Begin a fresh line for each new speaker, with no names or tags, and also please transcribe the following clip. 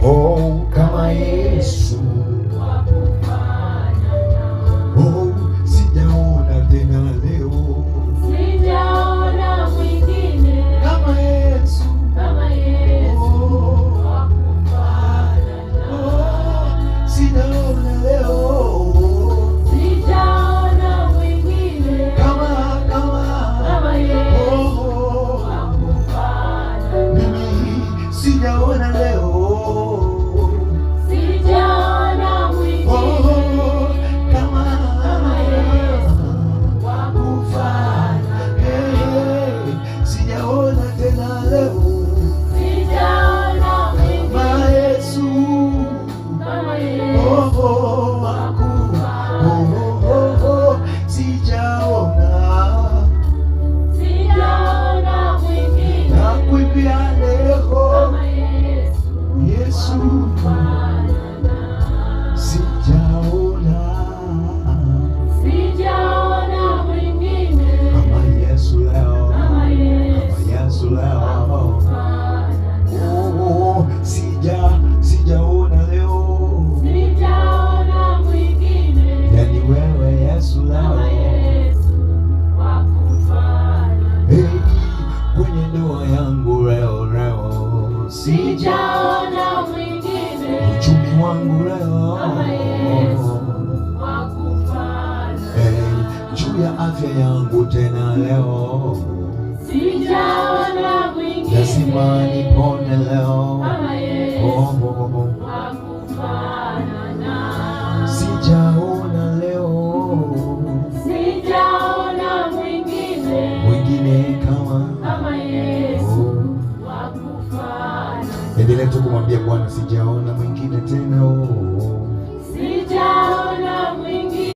Oh, kama Yesu. Oh, sijaona tena leo.
Sijaona mwingine
Kama Yesu. Oh, sijaona leo.
Sijaona mwingine
Kama Yesu. Mimi sijaona leo.
Sijaona mwingine
Kama Yesu.
wakufana.
Sijaona tena leo.
Sijaona mwingine
Kama Yesu.
kama Yesu. Sijaona mwingine
Nakuimbia leo
kama Yesu.
Yesu.
Sijaona mwingine
Kama Yesu leo.
kama Yesu.
Kama Yesu leo. Oh, sijaona leo.
Sijaona mwingine
Yani wewe Yesu
kama
leo.
Yesu wakufana.
Hey, kwenye ndoa yangu leo.
Sijaona mwingine
uchumi wangu leo.
kama Yesu wakufana.
Hey, juu ya afya yangu tena leo.
Sijaona mwingine
Lazima nipone leo.
kama Yesu wakufana na.
Sijaona leo
Sijaona mwingine
kama
Yesu wakufana.
endelea tu kumwambia Bwana, sijaona mwingine tena.